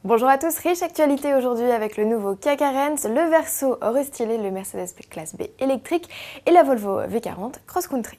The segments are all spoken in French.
Bonjour à tous, riche actualité aujourd'hui avec le nouveau Kia Carens, le Verso restylé, le Mercedes classe B électrique et la Volvo V40 Cross Country.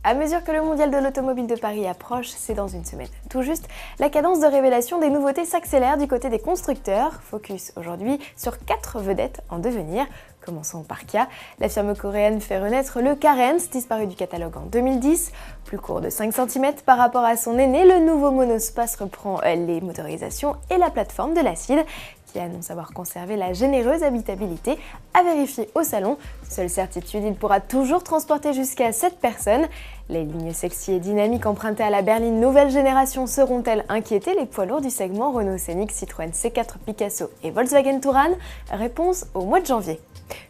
À mesure que le mondial de l'automobile de Paris approche, c'est dans une semaine tout juste, la cadence de révélation des nouveautés s'accélère du côté des constructeurs. Focus aujourd'hui sur 4 vedettes en devenir. Commençons par Kia. La firme coréenne fait renaître le Carens, disparu du catalogue en 2010. Plus court de 5 cm par rapport à son aîné, le nouveau monospace reprend les motorisations et la plateforme de l'acide, qui annonce avoir conservé la généreuse habitabilité, à vérifier au salon. Seule certitude, il pourra toujours transporter jusqu'à 7 personnes. Les lignes sexy et dynamiques empruntées à la berline nouvelle génération seront-elles inquiéter les poids lourds du segment Renault Scénic, Citroën C4 Picasso et Volkswagen Touran? Réponse au mois de janvier.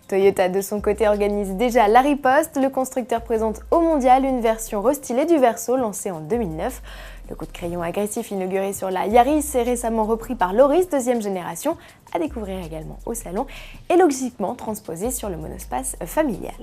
Toyota de son côté organise déjà la riposte. Le constructeur présente au mondial une version restylée du Verso lancée en 2009. Le coup de crayon agressif inauguré sur la Yaris est récemment repris par l'Auris deuxième génération, à découvrir également au salon, et logiquement transposé sur le monospace familial.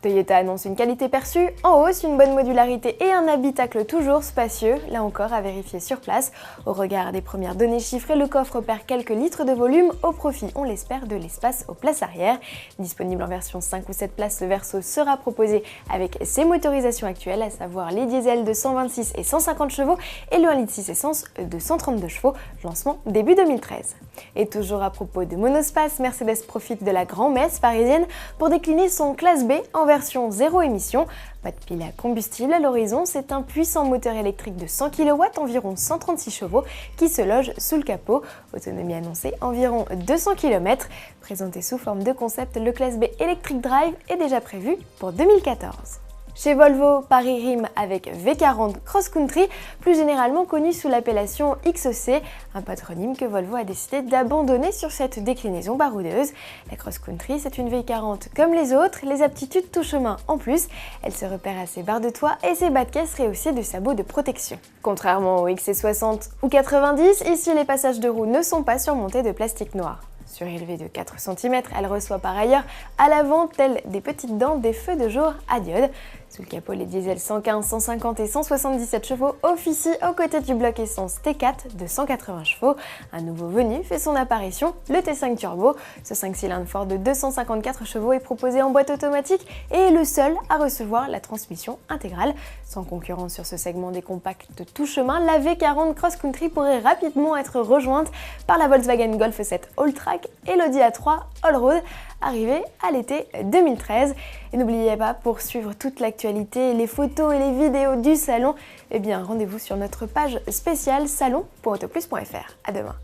Toyota annonce une qualité perçue en hausse, une bonne modularité et un habitacle toujours spacieux, là encore à vérifier sur place. Au regard des premières données chiffrées, le coffre perd quelques litres de volume au profit, on l'espère, de l'espace aux places arrière. Disponible en version 5 ou 7 places, le Verso sera proposé avec ses motorisations actuelles, à savoir les diesels de 126 et 150 chevaux et le 1,6 litre essence de 132 chevaux, lancement début 2013. Et toujours à propos de monospace, Mercedes profite de la grand-messe parisienne pour décliner son classe B en version zéro émission. Pas de pile à combustible à l'horizon, c'est un puissant moteur électrique de 100 kW, environ 136 chevaux, qui se loge sous le capot. Autonomie annoncée environ 200 km. Présenté sous forme de concept, le classe B Electric Drive est déjà prévu pour 2014. Chez Volvo, Paris rime avec V40 Cross Country, plus généralement connu sous l'appellation XEC, un patronyme que Volvo a décidé d'abandonner sur cette déclinaison baroudeuse. La Cross Country, c'est une V40 comme les autres, les aptitudes tout chemin en plus. Elle se repère à ses barres de toit et ses bas de caisse rehaussés de sabots de protection. Contrairement au XC60 ou 90, ici les passages de roues ne sont pas surmontés de plastique noir. Surélevée de 4 cm, elle reçoit par ailleurs à l'avant, telles des petites dents, des feux de jour à diode. Sous le capot, les diesels 115, 150 et 177 chevaux officient aux côtés du bloc essence T4 de 180 chevaux. Un nouveau venu fait son apparition, le T5 Turbo. Ce 5 cylindres fort de 254 chevaux est proposé en boîte automatique et est le seul à recevoir la transmission intégrale. Sans concurrence sur ce segment des compacts tout chemin, la V40 Cross Country pourrait rapidement être rejointe par la Volkswagen Golf 7 Alltrack et l'Audi A3 Allroad, arrivé à l'été 2013. Et n'oubliez pas, pour suivre toute l'actualité, les photos et les vidéos du salon, eh bien rendez-vous sur notre page spéciale salon.autoplus.fr. À demain.